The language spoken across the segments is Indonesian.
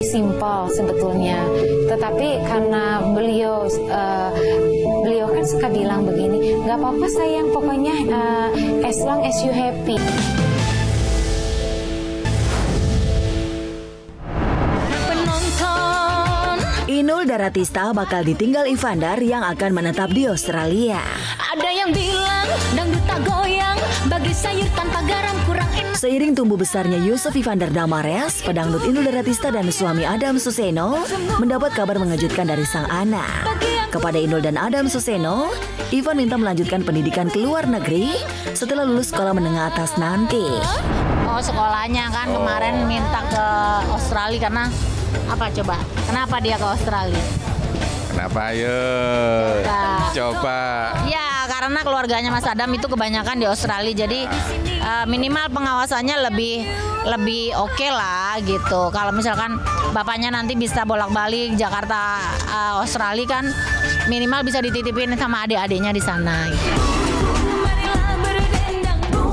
Simpel sebetulnya, tetapi karena beliau kan suka bilang begini, nggak apa-apa sayang, pokoknya as long as you happy. Inul Daratista bakal ditinggal Evander yang akan menetap di Australia. Ada yang bilang dangdut tak goyang, bagi sayur tanpa garam kurang enak. Seiring tumbuh besarnya Yusuf Evander Damares, pedangdut Inul Daratista dan suami Adam Suseno mendapat kabar mengejutkan dari sang anak. Kepada Inul dan Adam Suseno, Ivan minta melanjutkan pendidikan ke luar negeri setelah lulus sekolah menengah atas nanti. Oh, sekolahnya kan kemarin minta ke Australia karena apa coba? Kenapa dia ke Australia? Kenapa ayo? Coba. Ya, karena keluarganya Mas Adam itu kebanyakan di Australia, jadi minimal pengawasannya lebih oke lah gitu. Kalau misalkan bapaknya nanti bisa bolak-balik Jakarta Australia kan minimal bisa dititipin sama adik-adiknya di sana. Gitu.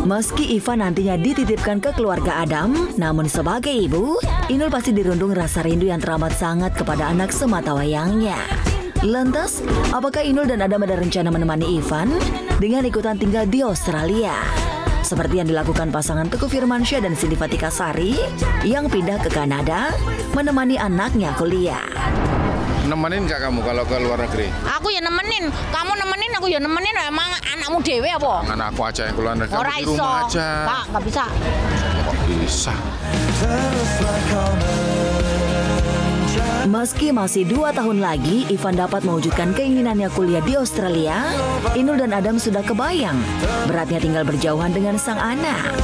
Meski Ivan nantinya dititipkan ke keluarga Adam, namun sebagai ibu, Inul pasti dirundung rasa rindu yang teramat sangat kepada anak sematawayangnya. Lantas, apakah Inul dan Adam ada rencana menemani Ivan dengan ikutan tinggal di Australia? Seperti yang dilakukan pasangan Teguh Firmansyah dan Cindy Fatika Sari yang pindah ke Kanada menemani anaknya kuliah. Nemenin nggak kamu kalau ke luar negeri? Aku ya nemenin, kamu nemenin, aku ya nemenin. Emang anakmu dewe apa? Anak aku aja yang ke luar negeri, Ora di iso. rumah aja. Nggak bisa. Kok bisa? Meski masih 2 tahun lagi Ivan dapat mewujudkan keinginannya kuliah di Australia, Inul dan Adam sudah kebayang beratnya tinggal berjauhan dengan sang anak.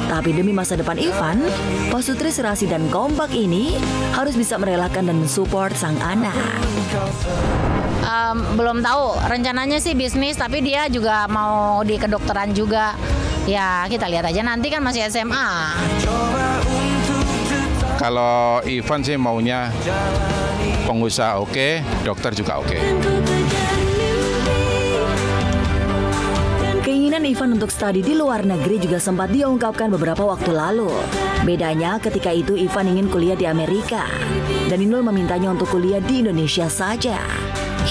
Tapi demi masa depan Ivan, pasutri serasi dan kompak ini harus bisa merelakan dan mensupport sang anak. Belum tahu, rencananya sih bisnis, tapi dia juga mau di kedokteran juga. Ya kita lihat aja nanti kan masih SMA. Kalau Ivan sih maunya pengusaha oke, dokter juga oke. Keinginan Ivan untuk studi di luar negeri juga sempat dia ungkapkan beberapa waktu lalu. Bedanya ketika itu Ivan ingin kuliah di Amerika dan Inul memintanya untuk kuliah di Indonesia saja.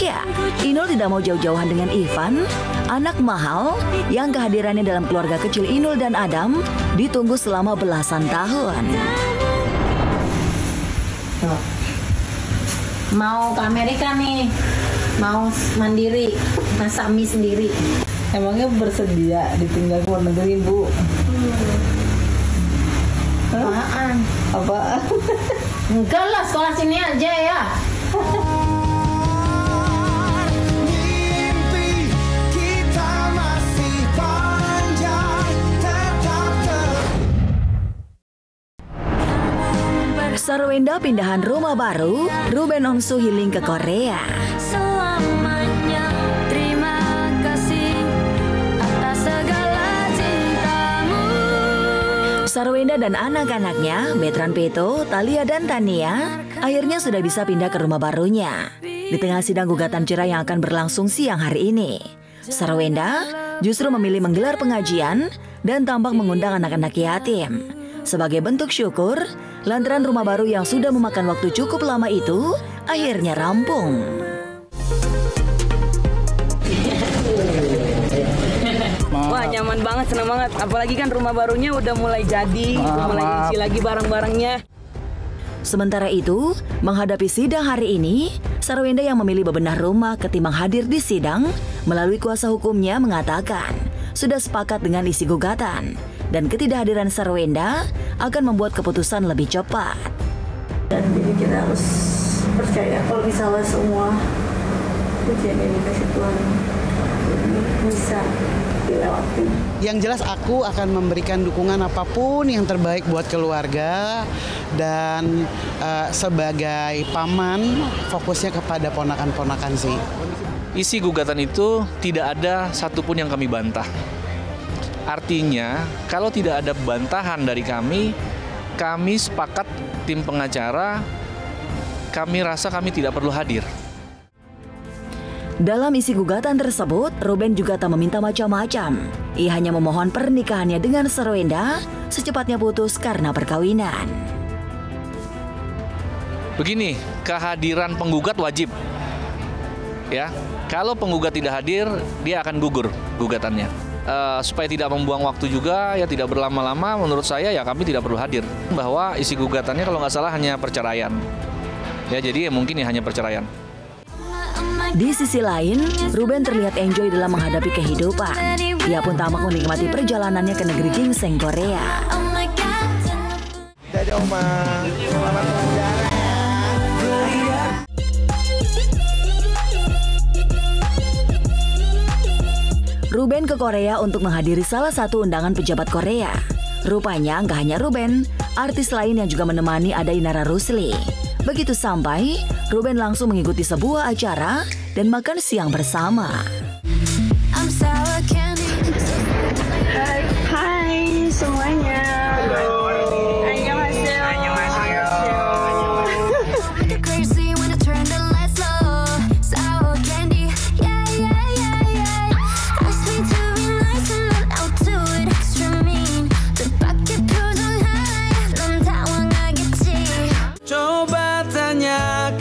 Ya, Inul tidak mau jauh-jauhan dengan Ivan, anak mahal yang kehadirannya dalam keluarga kecil Inul dan Adam ditunggu selama belasan tahun. Mau ke Amerika nih, mau mandiri, masak mie sendiri. Emangnya bersedia ditinggal ke luar negeri, Bu? Apaan? Apaan? Enggak lah, sekolah sini aja ya. Sarwenda pindahan rumah baru, Ruben Onsu healing ke Korea. Selamanya terima kasih atas segala cintamu. Sarwenda dan anak-anaknya, Betran Peto, Talia dan Tania, akhirnya sudah bisa pindah ke rumah barunya. Di tengah sidang gugatan cerai yang akan berlangsung siang hari ini, Sarwenda justru memilih menggelar pengajian dan tampak mengundang anak-anak yatim. Sebagai bentuk syukur, lantaran rumah baru yang sudah memakan waktu cukup lama itu akhirnya rampung. Wah, nyaman banget, senang banget. Apalagi kan rumah barunya udah mulai jadi, udah mulai isi lagi barang-barangnya. Sementara itu, menghadapi sidang hari ini, Sarwenda yang memilih bebenah rumah ketimbang hadir di sidang, melalui kuasa hukumnya mengatakan sudah sepakat dengan isi gugatan dan ketidakhadiran Sarwenda akan membuat keputusan lebih cepat. Dan jadi kita harus percaya kalau misalnya semua ujian yang dikasih Tuhan bisa dilewati. Yang jelas aku akan memberikan dukungan apapun yang terbaik buat keluarga dan sebagai paman fokusnya kepada ponakan-ponakan sih. Isi gugatan itu tidak ada satupun yang kami bantah. Artinya, kalau tidak ada bantahan dari kami sepakat tim pengacara, kami rasa kami tidak perlu hadir. Dalam isi gugatan tersebut, Ruben juga tak meminta macam-macam. Ia hanya memohon pernikahannya dengan Sarwenda secepatnya putus karena perkawinan. Begini, kehadiran penggugat wajib. Ya, kalau penggugat tidak hadir, dia akan gugur gugatannya. Supaya tidak membuang waktu juga, ya tidak berlama-lama, menurut saya ya kami tidak perlu hadir. Bahwa isi gugatannya kalau nggak salah hanya perceraian. Ya, jadi mungkin ya hanya perceraian. Di sisi lain, Ruben terlihat enjoy dalam menghadapi kehidupan. Ia pun tamak menikmati perjalanannya ke negeri ginseng Korea. Dadah Oma, selamat berjalan. Ruben ke Korea untuk menghadiri salah satu undangan pejabat Korea. Rupanya nggak hanya Ruben, artis lain yang juga menemani ada Inara Rusli. Begitu sampai, Ruben langsung mengikuti sebuah acara dan makan siang bersama. Hai semuanya.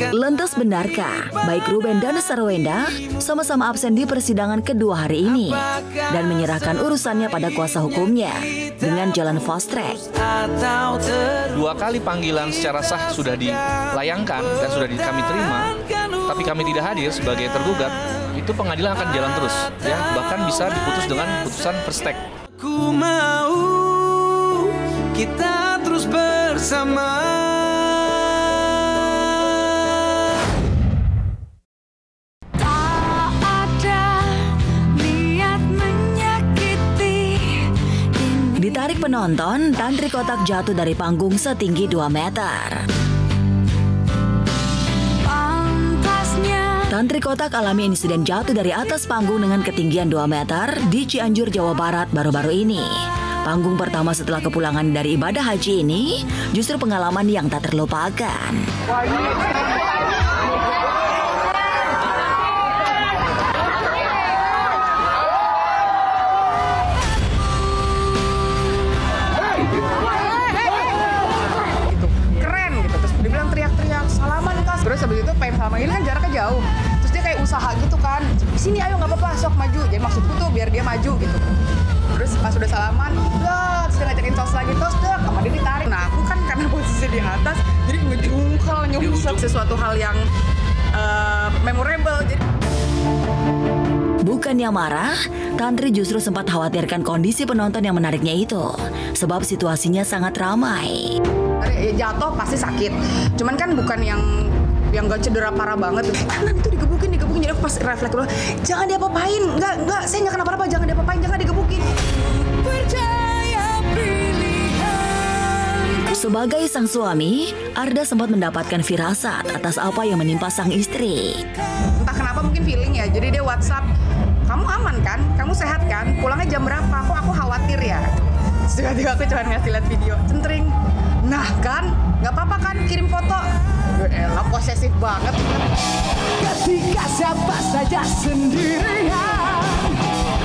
Lantas benarkah baik Ruben dan Sarwenda sama-sama absen di persidangan kedua hari ini dan menyerahkan urusannya pada kuasa hukumnya dengan jalan fast track? 2 kali panggilan secara sah sudah dilayangkan dan sudah kami terima, tapi kami tidak hadir sebagai tergugat. Itu pengadilan akan jalan terus, ya, bahkan bisa diputus dengan putusan first track. Ku mau kita terus bersama. Ditarik penonton, Tantri Kotak jatuh dari panggung setinggi 2 meter. Tantri Kotak alami insiden jatuh dari atas panggung dengan ketinggian 2 meter di Cianjur, Jawa Barat baru-baru ini. Panggung pertama setelah kepulangan dari ibadah haji ini justru pengalaman yang tak terlupakan. Terus habis itu pengen sama ini kan jaraknya jauh. Terus dia kayak usaha gitu kan. Sini ayo nggak apa-apa, sok maju. Jadi maksudku tuh biar dia maju gitu. Terus pas udah salaman, terus dia ngajakin tos lagi, tos dek, sama dia ditarik. Nah aku kan karena posisi di atas, jadi ngejungkel, nyungsep. Sesuatu hal yang memorable. Jadi... Bukannya marah, Tantri justru sempat khawatirkan kondisi penonton yang menariknya itu. Sebab situasinya sangat ramai. Jatuh pasti sakit. Cuman kan bukan yang gak cedera parah banget. Itu digebukin. Jadi aku pas refleks dulu, jangan diapa-apain. Enggak, saya nggak kenapa-napa, jangan diapa-apain, jangan digebukin. Sebagai sang suami, Arda sempat mendapatkan firasat atas apa yang menimpa sang istri. Entah kenapa mungkin feeling ya. Jadi dia WhatsApp, kamu aman kan? Kamu sehat kan? Pulangnya jam berapa? Aku khawatir ya. Tiba-tiba aku cuma ngasih lihat video, centring. Nah kan, nggak apa-apa kan kirim foto. Elah, posesif banget. Ketika siapa saja sendirian.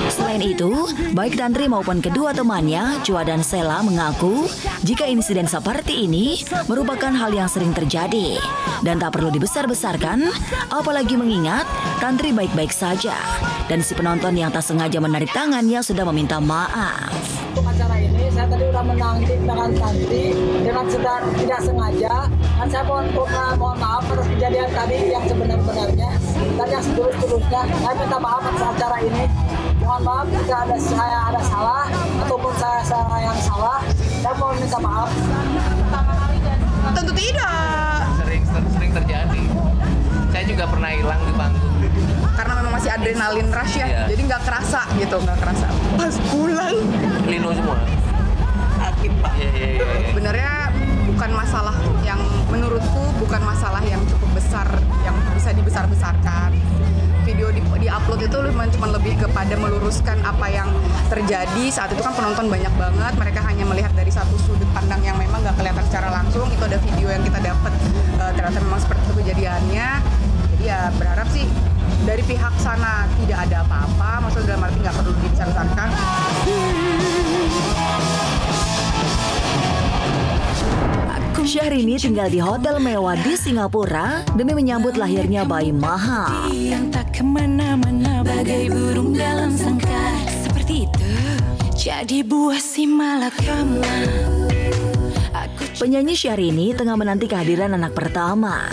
Selain itu, baik Tantri maupun kedua temannya, Chua dan Sela mengaku jika insiden seperti ini merupakan hal yang sering terjadi dan tak perlu dibesar-besarkan, apalagi mengingat Tantri baik-baik saja dan si penonton yang tak sengaja menarik tangannya sudah meminta maaf. Untuk acara ini saya tadi udah menangkap dengan Tantri dengan tidak sengaja, dan saya mohon maaf atas kejadian tadi yang sebenar-benarnya dan yang seterusnya. Saya minta maaf atas acara ini. Mohon maaf jika saya ada salah ataupun saya yang salah. Saya mohon minta maaf. Tentu tidak. Sering terjadi. Saya juga pernah hilang di panggung. Karena memang masih adrenalin rush ya, iya. Jadi nggak kerasa gitu, nggak kerasa. Pas pulang, lino semua. Sakit pak. Iya. Sebenarnya bukan masalah yang menurutku bukan masalah yang cukup besar yang bisa dibesar-besarkan. Video di-upload itu cuma lebih kepada meluruskan apa yang terjadi saat itu kan penonton banyak banget, mereka hanya melihat dari satu sudut pandang yang memang nggak kelihatan secara langsung. Itu ada video yang kita dapat ternyata memang seperti itu kejadiannya. Jadi ya berharap sih dari pihak sana tidak ada apa-apa, maksudnya dalam arti nggak perlu dibesar-besarkan. Syahrini tinggal di hotel mewah di Singapura demi menyambut lahirnya bayi Maha. Yang tak kemana-mana bagai burung dalam sangkar. Seperti itu, jadi buah si malakama. Penyanyi Syahrini tengah menanti kehadiran anak pertama.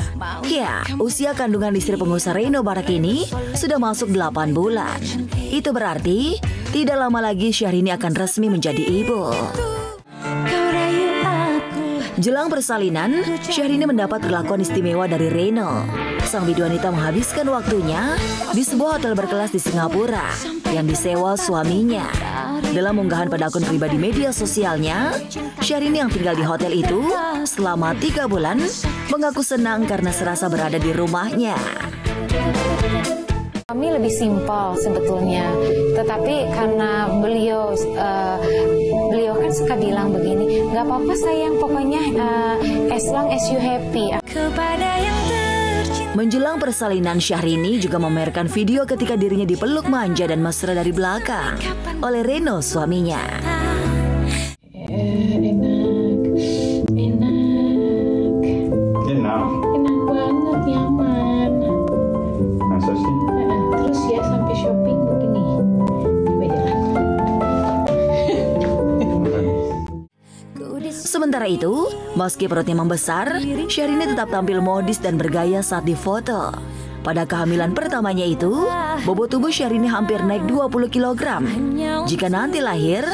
Ya, usia kandungan istri pengusaha Reno Barak ini sudah masuk 8 bulan. Itu berarti tidak lama lagi Syahrini akan resmi menjadi ibu. Jelang persalinan, Syahrini mendapat perlakuan istimewa dari Reno. Sang biduanita menghabiskan waktunya di sebuah hotel berkelas di Singapura yang disewa suaminya. Dalam unggahan pada akun pribadi media sosialnya, Syahrini yang tinggal di hotel itu selama 3 bulan mengaku senang karena serasa berada di rumahnya. Kami lebih simpel sebetulnya, tetapi karena beliau kan suka bilang begini, nggak apa-apa sayang, pokoknya as long as you happy. Menjelang persalinan, Syahrini juga memamerkan video ketika dirinya dipeluk manja dan mesra dari belakang oleh Reno suaminya. Enak banget, nyaman. Masa sih? Terus ya sampai shopping begini. Sementara itu, meski perutnya membesar, Syahrini tetap tampil modis dan bergaya saat difoto. Pada kehamilan pertamanya itu, bobot tubuh Syahrini hampir naik 20 kg. Jika nanti lahir,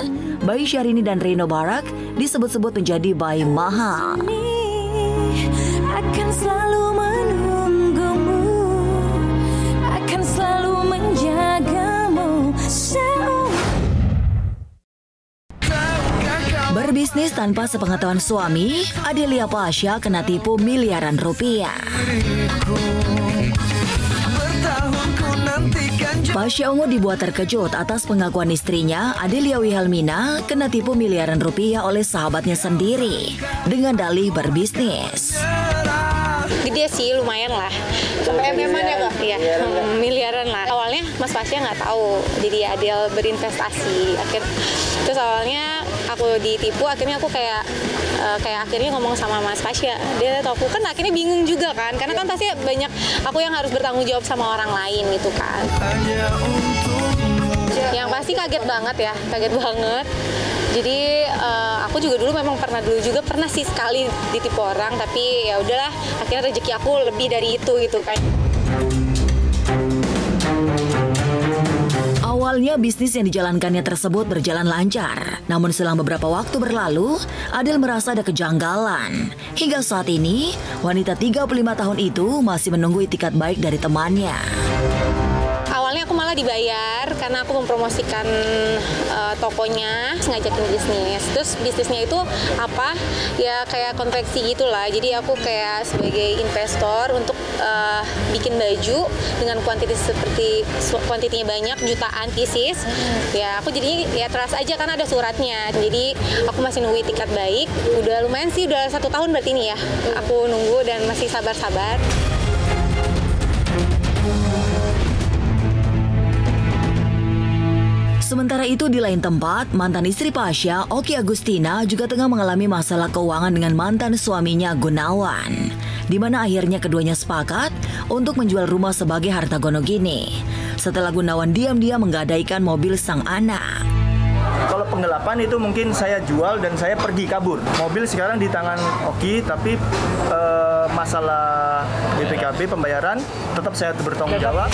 bayi Syahrini dan Reno Barak disebut-sebut menjadi bayi Maha. Akan selalu menunggumu, akan selalu menjagamu. Berbisnis tanpa sepengetahuan suami, Adelia Pasha kena tipu miliaran rupiah. Pasha Ungu dibuat terkejut atas pengakuan istrinya, Adelia Wihelmina, kena tipu miliaran rupiah oleh sahabatnya sendiri dengan dalih berbisnis. Gede sih, lumayan lah. Memang ya kok? Iya, miliaran lah. Awalnya Mas Pasha nggak tahu, jadi Adel berinvestasi. Terus awalnya aku ditipu, akhirnya aku kayak akhirnya ngomong sama Mas Pasha. Dia tahu aku kan akhirnya bingung juga kan, karena kan pasti banyak aku yang harus bertanggung jawab sama orang lain gitu kan. Yang pasti kaget banget ya, kaget banget. Jadi aku juga dulu memang pernah sih sekali ditipu orang, tapi ya udahlah, akhirnya rezeki aku lebih dari itu gitu kan. Awalnya bisnis yang dijalankannya tersebut berjalan lancar. Namun selang beberapa waktu berlalu, Adel merasa ada kejanggalan. Hingga saat ini, wanita 35 tahun itu masih menunggu itikat baik dari temannya. Awalnya aku malah dibayar karena aku mempromosikan tokonya, ngajakin bisnis. Terus bisnisnya itu apa? Ya kayak konveksi gitulah. Jadi aku kayak sebagai investor untuk bikin baju dengan kuantitinya banyak, jutaan pieces. Ya aku jadi ya trust aja karena ada suratnya. Jadi aku masih nunggu itikat baik. Udah lumayan sih, udah 1 tahun berarti ini ya. Aku nunggu dan masih sabar-sabar. Sementara itu di lain tempat, mantan istri Pasha, Oki Agustina juga tengah mengalami masalah keuangan dengan mantan suaminya Gunawan, di mana akhirnya keduanya sepakat untuk menjual rumah sebagai harta gono gini. Setelah Gunawan diam-diam menggadaikan mobil sang anak. Kalau penggelapan itu mungkin saya jual dan saya pergi kabur. Mobil sekarang di tangan Oki, tapi masalah BPKB pembayaran tetap saya bertanggung jawab.